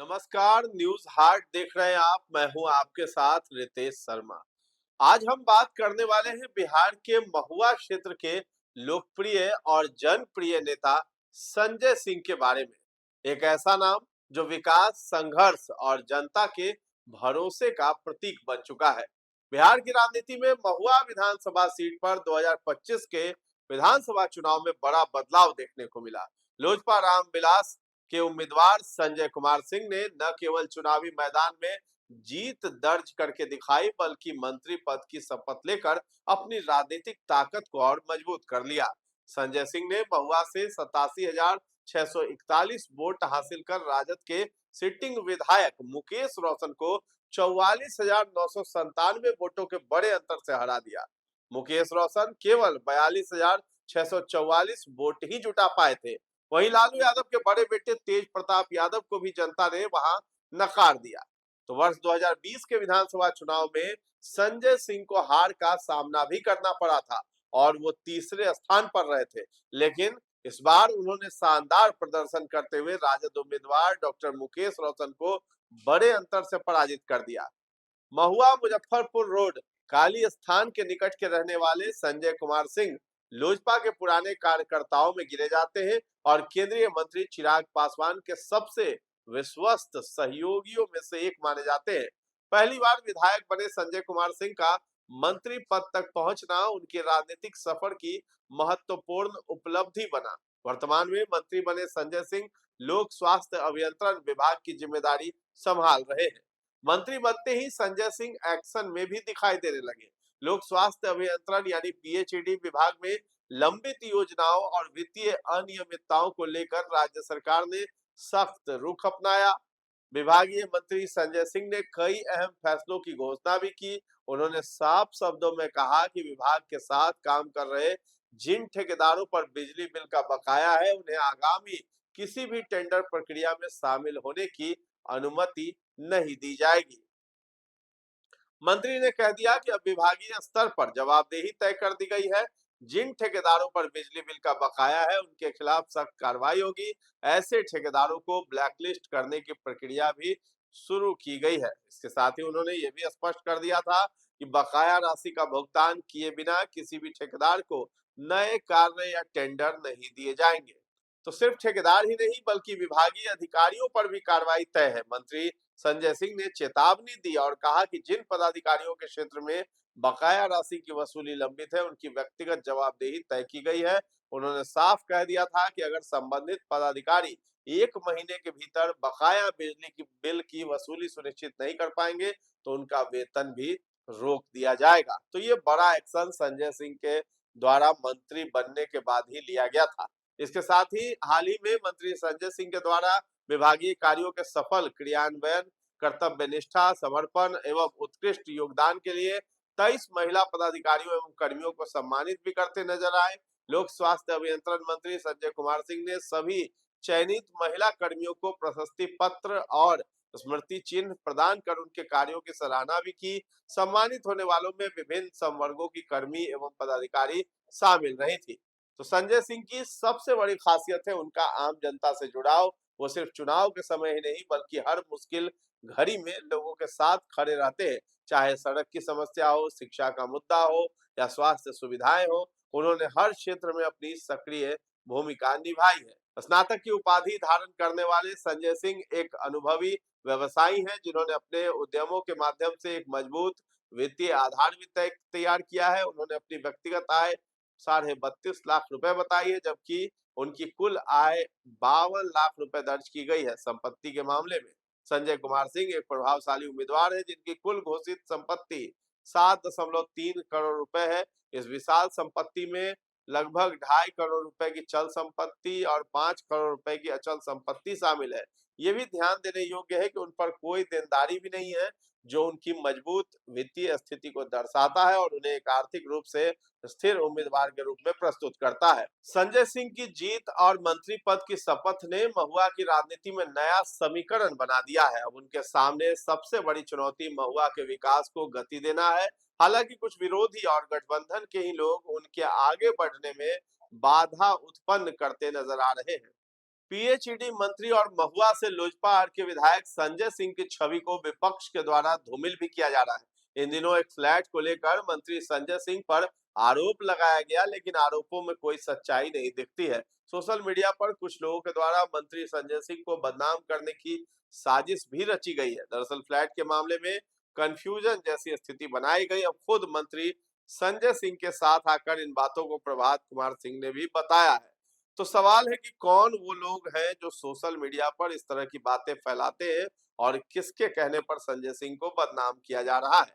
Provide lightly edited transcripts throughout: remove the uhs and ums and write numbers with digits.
नमस्कार। News heart देख रहे हैं आप। मैं हूं आपके साथ रितेश शर्मा। आज हम बात करने वाले हैं बिहार के महुआ क्षेत्र के लोकप्रिय और जनप्रिय नेता संजय सिंह के बारे में। एक ऐसा नाम जो विकास, संघर्ष और जनता के भरोसे का प्रतीक बन चुका है। बिहार की राजनीति में महुआ विधानसभा सीट पर 2025 के विधानसभा चुनाव में बड़ा बदलाव देखने को मिला। लोजपा रामविलास के उम्मीदवार संजय कुमार सिंह ने न केवल चुनावी मैदान में जीत दर्ज करके दिखाई, बल्कि मंत्री पद की शपथ लेकर अपनी राजनीतिक ताकत को और मजबूत कर लिया। संजय सिंह ने महुआ से 87,641 वोट हासिल कर राजद के सिटिंग विधायक मुकेश रोशन को 44,997 वोटों के बड़े अंतर से हरा दिया। मुकेश रोशन केवल 42,644 वोट ही जुटा पाए थे। वहीं लालू यादव के बड़े बेटे तेज प्रताप यादव को भी जनता ने वहां नकार दिया। तो वर्ष 2020 के विधानसभा चुनाव में संजय सिंह को हार का सामना भी करना पड़ा था और वो तीसरे स्थान पर रहे थे। लेकिन इस बार उन्होंने शानदार प्रदर्शन करते हुए राजद उम्मीदवार डॉक्टर मुकेश रोशन को बड़े अंतर से पराजित कर दिया। महुआ मुजफ्फरपुर रोड काली स्थान के निकट के रहने वाले संजय कुमार सिंह लोजपा के पुराने कार्यकर्ताओं में गिने जाते हैं और केंद्रीय मंत्री चिराग पासवान के सबसे विश्वस्त सहयोगियों में से एक माने जाते हैं। पहली बार विधायक बने संजय कुमार सिंह का मंत्री पद तक पहुंचना उनके राजनीतिक सफर की महत्वपूर्ण उपलब्धि बना। वर्तमान में मंत्री बने संजय सिंह लोक स्वास्थ्य अभियंत्रण विभाग की जिम्मेदारी संभाल रहे हैं। मंत्री बनते ही संजय सिंह एक्शन में भी दिखाई देने लगे। लोक स्वास्थ्य अभियंत्रण यानी पीएचईडी विभाग में लंबित योजनाओं और वित्तीय अनियमितताओं को लेकर राज्य सरकार ने सख्त रुख अपनाया। विभागीय मंत्री संजय सिंह ने कई अहम फैसलों की घोषणा भी की। उन्होंने साफ शब्दों में कहा कि विभाग के साथ काम कर रहे जिन ठेकेदारों पर बिजली बिल का बकाया है, उन्हें आगामी किसी भी टेंडर प्रक्रिया में शामिल होने की अनुमति नहीं दी जाएगी। मंत्री ने कह दिया कि अब विभागीय स्तर पर जवाबदेही तय कर दी गई है। जिन ठेकेदारों पर बिजली बिल का बकाया है, उनके खिलाफ सख्त कार्रवाई होगी। ऐसे ठेकेदारों को ब्लैकलिस्ट करने की प्रक्रिया भी शुरू की गई है। इसके साथ ही उन्होंने ये भी स्पष्ट कर दिया था कि बकाया राशि का भुगतान किए बिना किसी भी ठेकेदार को नए कार्य या टेंडर नहीं दिए जाएंगे। तो सिर्फ ठेकेदार ही नहीं, बल्कि विभागीय अधिकारियों पर भी कार्रवाई तय है। मंत्री संजय सिंह ने चेतावनी दी और कहा कि जिन पदाधिकारियों के क्षेत्र में बकाया राशि की वसूली लंबित है, उनकी व्यक्तिगत जवाबदेही तय की गई है। उन्होंने साफ कह दिया था कि अगर संबंधित पदाधिकारी 1 महीने के भीतर बकाया बिजली की बिल की वसूली सुनिश्चित नहीं कर पाएंगे, तो उनका वेतन भी रोक दिया जाएगा। तो ये बड़ा एक्शन संजय सिंह के द्वारा मंत्री बनने के बाद ही लिया गया था। इसके साथ ही हाल ही में मंत्री संजय सिंह के द्वारा विभागीय कार्यों के सफल क्रियान्वयन, कर्तव्य निष्ठा, समर्पण एवं उत्कृष्ट योगदान के लिए 23 महिला पदाधिकारियों एवं कर्मियों को सम्मानित भी करते नजर आए। लोक स्वास्थ्य अभियंत्रण मंत्री संजय कुमार सिंह ने सभी चयनित महिला कर्मियों को प्रशस्ति पत्र और स्मृति चिन्ह प्रदान कर उनके कार्यों की सराहना भी की। सम्मानित होने वालों में विभिन्न संवर्गों की कर्मी एवं पदाधिकारी शामिल रही थी। तो संजय सिंह की सबसे बड़ी खासियत है उनका आम जनता से जुड़ाव। वो सिर्फ चुनाव के समय ही नहीं, बल्कि हर मुश्किल घड़ी में लोगों के साथ खड़े रहते हैं। चाहे सड़क की समस्या हो, शिक्षा का मुद्दा हो या स्वास्थ्य सुविधाएं हो, उन्होंने हर क्षेत्र में अपनी सक्रिय भूमिका निभाई है। स्नातक की उपाधि धारण करने वाले संजय सिंह एक अनुभवी व्यवसायी हैं, जिन्होंने अपने उद्यमों के माध्यम से एक मजबूत वित्तीय आधार भी तैयार किया है। उन्होंने अपनी व्यक्तिगत आय 32.5 लाख रुपए बताई है, जबकि उनकी कुल आय 52 लाख रुपए दर्ज की गई है। संपत्ति के मामले में संजय कुमार सिंह एक प्रभावशाली उम्मीदवार है, जिनकी कुल घोषित संपत्ति 7.3 करोड़ रुपए है। इस विशाल संपत्ति में लगभग 2.5 करोड़ रुपए की चल संपत्ति और 5 करोड़ रुपए की अचल संपत्ति शामिल है। ये भी ध्यान देने योग्य है कि उन पर कोई देनदारी भी नहीं है, जो उनकी मजबूत वित्तीय स्थिति को दर्शाता है और उन्हें एक आर्थिक रूप से स्थिर उम्मीदवार के रूप में प्रस्तुत करता है। संजय सिंह की जीत और मंत्री पद की शपथ ने महुआ की राजनीति में नया समीकरण बना दिया है। अब उनके सामने सबसे बड़ी चुनौती महुआ के विकास को गति देना है। हालांकि कुछ विरोधी और गठबंधन के ही लोग उनके आगे बढ़ने में बाधा उत्पन्न करते नजर आ रहे हैं। पीएचईडी मंत्री और महुआ से लोजपा आर के विधायक संजय सिंह की छवि को विपक्ष के द्वारा धूमिल भी किया जा रहा है। इन दिनों एक फ्लैट को लेकर मंत्री संजय सिंह पर आरोप लगाया गया, लेकिन आरोपों में कोई सच्चाई नहीं दिखती है। सोशल मीडिया पर कुछ लोगों के द्वारा मंत्री संजय सिंह को बदनाम करने की साजिश भी रची गई है। दरअसल फ्लैट के मामले में कंफ्यूजन जैसी स्थिति बनाई गई। अब खुद मंत्री संजय सिंह के साथ आकर इन बातों को प्रभात कुमार सिंह ने भी बताया है। तो सवाल है कि कौन वो लोग हैं जो सोशल मीडिया पर इस तरह की बातें फैलाते हैं और किसके कहने पर संजय सिंह को बदनाम किया जा रहा है।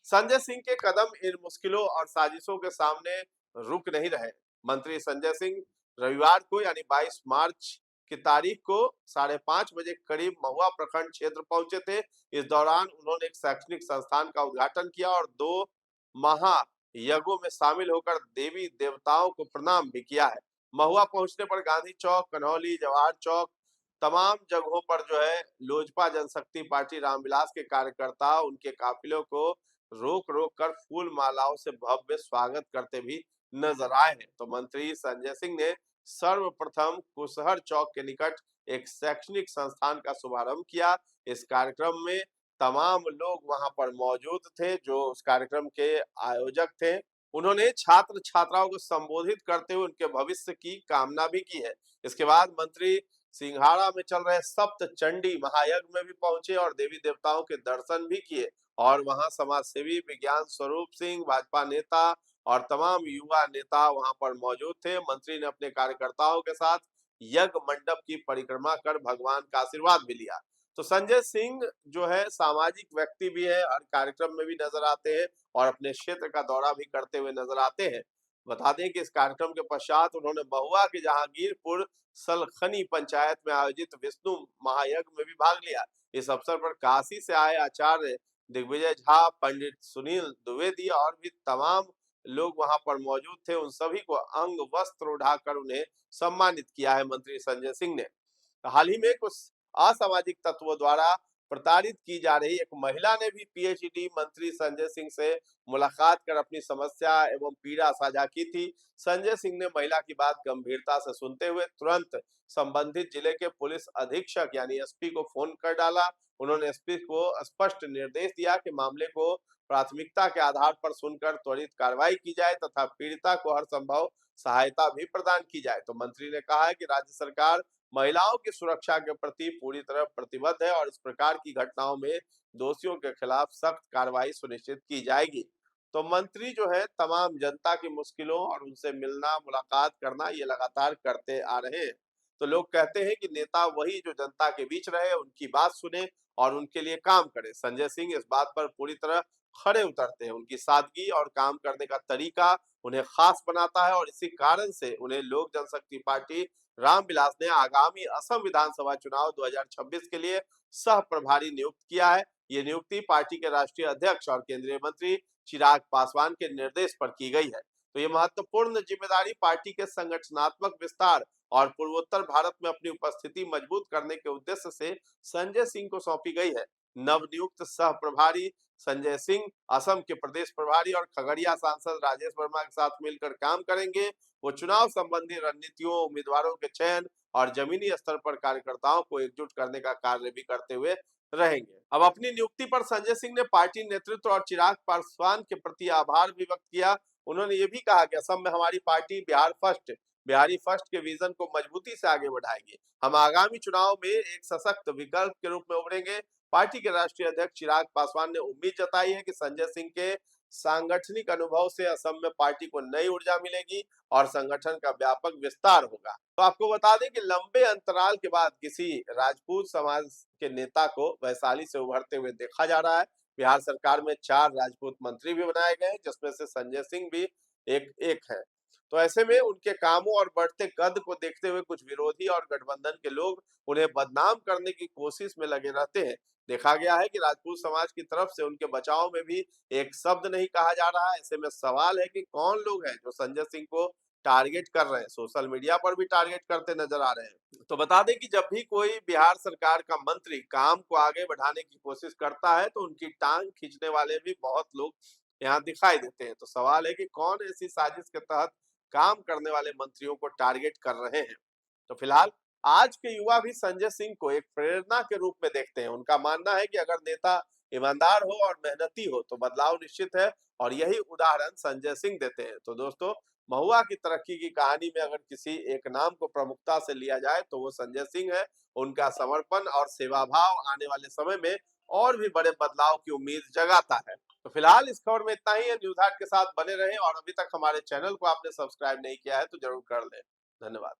संजय सिंह के कदम इन मुश्किलों और साजिशों के सामने रुक नहीं रहे। मंत्री संजय सिंह रविवार को यानी 22 मार्च की तारीख को 5:30 बजे करीब महुआ प्रखंड क्षेत्र पहुंचे थे। इस दौरान उन्होंने एक शैक्षणिक संस्थान का उद्घाटन किया और 2 महायज्ञों में शामिल होकर देवी देवताओं को प्रणाम भी किया है। महुआ पहुंचने पर गांधी चौक, कन्हौली, जवाहर चौक, तमाम जगहों पर जो है लोजपा जनशक्ति पार्टी रामविलास के कार्यकर्ता उनके काफिलों को रोक रोक कर फूल मालाओं से भव्य स्वागत करते भी नजर आए हैं। तो मंत्री संजय सिंह ने सर्वप्रथम कुशहर चौक के निकट एक शैक्षणिक संस्थान का शुभारंभ किया। इस कार्यक्रम में तमाम लोग वहां पर मौजूद थे जो उस कार्यक्रम के आयोजक थे। उन्होंने छात्र छात्राओं को संबोधित करते हुए उनके भविष्य की कामना भी की है। इसके बाद मंत्री सिंघाड़ा में चल रहे सप्त चंडी महायज्ञ में भी पहुंचे और देवी देवताओं के दर्शन भी किए और वहां समाज सेवी विज्ञान स्वरूप सिंह, भाजपा नेता और तमाम युवा नेता वहां पर मौजूद थे। मंत्री ने अपने कार्यकर्ताओं के साथ यज्ञ मंडप की परिक्रमा कर भगवान का आशीर्वाद भी लिया। तो संजय सिंह जो है सामाजिक व्यक्ति भी है और कार्यक्रम में भी नजर आते हैं और अपने क्षेत्र का दौरा भी करते हुए नजर आते हैं। बता दें कि इस कार्यक्रम के पश्चात उन्होंने महुआ के जहांगीरपुर सलखनी पंचायत में आयोजित विष्णु महायज्ञ में भी भाग लिया। इस अवसर पर काशी से आए आचार्य दिग्विजय झा, पंडित सुनील द्विवेदी और भी तमाम लोग वहां पर मौजूद थे। उन सभी को अंग वस्त्र उठाकर उन्हें सम्मानित किया है मंत्री संजय सिंह ने। हाल ही में कुछ असामाजिक तत्वों द्वारा प्रताड़ित की जा रही एक महिला ने भी पीएचईडी मंत्री संजय सिंह से मुलाकात कर अपनी समस्या एवं पीड़ा साझा की थी। संजय सिंह ने महिला की बात गंभीरता से सुनते हुए तुरंत संबंधित जिले के पुलिस अधीक्षक यानी एसपी को फोन कर डाला। उन्होंने एसपी को स्पष्ट निर्देश दिया कि मामले को प्राथमिकता के आधार पर सुनकर त्वरित कार्रवाई की जाए तथा पीड़िता को हर संभव सहायता भी प्रदान की जाए। तो मंत्री ने कहा है कि राज्य सरकार महिलाओं की सुरक्षा के प्रति पूरी तरह प्रतिबद्ध है और इस प्रकार की घटनाओं में दोषियों के खिलाफ सख्त कार्रवाई सुनिश्चित की जाएगी। तो मंत्री जो है तमाम जनता की मुश्किलों और उनसे मिलना, मुलाकात करना ये लगातार करते आ रहे हैं। तो लोग कहते हैं कि नेता वही जो जनता के बीच रहे, उनकी बात सुने और उनके लिए काम करे। संजय सिंह इस बात पर पूरी तरह खड़े उतरते हैं। उनकी सादगी और काम करने का तरीका उन्हें खास बनाता है और इसी कारण से उन्हें लोक जनशक्ति पार्टी रामविलास ने आगामी असम विधानसभा चुनाव 2026 के लिए सह प्रभारी नियुक्त किया है। ये नियुक्ति पार्टी के राष्ट्रीय अध्यक्ष और केंद्रीय मंत्री चिराग पासवान के निर्देश पर की गई है। तो ये महत्वपूर्ण जिम्मेदारी पार्टी के संगठनात्मक विस्तार और पूर्वोत्तर भारत में अपनी उपस्थिति मजबूत करने के उद्देश्य से संजय सिंह को सौंपी गई है। नवनियुक्त सह प्रभारी संजय सिंह असम के प्रदेश प्रभारी और खगड़िया सांसद राजेश वर्मा के साथ मिलकर काम करेंगे। वो चुनाव संबंधी रणनीतियों, उम्मीदवारों के चयन और जमीनी स्तर पर कार्यकर्ताओं को एकजुट करने का कार्य भी करते हुए रहेंगे। अब अपनी नियुक्ति पर संजय सिंह ने पार्टी नेतृत्व और चिराग पासवान के प्रति आभार भी व्यक्त किया। उन्होंने ये भी कहा कि असम में हमारी पार्टी बिहारी फर्स्ट के विजन को मजबूती से आगे बढ़ाएगी। हम आगामी चुनाव में एक सशक्त विकल्प के रूप में उभरेंगे। पार्टी के राष्ट्रीय अध्यक्ष चिराग पासवान ने उम्मीद जताई है कि संजय सिंह के सांगठनिक अनुभव से असम में पार्टी को नई ऊर्जा मिलेगी और संगठन का व्यापक विस्तार होगा। तो आपको बता दें कि लंबे अंतराल के बाद किसी राजपूत समाज के नेता को वैशाली से उभरते हुए देखा जा रहा है। बिहार सरकार में 4 राजपूत मंत्री भी बनाए गए जिसमें से संजय सिंह भी एक है। तो ऐसे में उनके कामों और बढ़ते कद को देखते हुए कुछ विरोधी और गठबंधन के लोग उन्हें बदनाम करने की कोशिश में लगे रहते हैं। देखा गया है कि राजपूत समाज की तरफ से उनके बचाव में भी एक शब्द नहीं कहा जा रहा है। ऐसे में सवाल है कि कौन लोग हैं जो संजय सिंह को टारगेट कर रहे हैं, सोशल मीडिया पर भी टारगेट करते नजर आ रहे हैं। तो बता दें कि जब भी कोई बिहार सरकार का मंत्री काम को आगे बढ़ाने की कोशिश करता है तो उनकी टांग खींचने वाले भी बहुत लोग यहाँ दिखाई देते हैं। तो सवाल है कि कौन ऐसी साजिश के तहत काम करने वाले मंत्रियों को टारगेट कर रहे हैं। तो फिलहाल आज के युवा भी संजय सिंह को एक प्रेरणा के रूप में देखते हैं। उनका मानना है कि अगर नेता ईमानदार हो और मेहनती हो तो बदलाव निश्चित है, और यही उदाहरण संजय सिंह देते हैं। तो दोस्तों, महुआ की तरक्की की कहानी में अगर किसी एक नाम को प्रमुखता से लिया जाए तो वो संजय सिंह है। उनका समर्पण और सेवा भाव आने वाले समय में और भी बड़े बदलाव की उम्मीद जगाता है। तो फिलहाल इस खबर में इतना ही है। न्यूज़ हाट के साथ बने रहें, और अभी तक हमारे चैनल को आपने सब्सक्राइब नहीं किया है तो जरूर कर लें। धन्यवाद।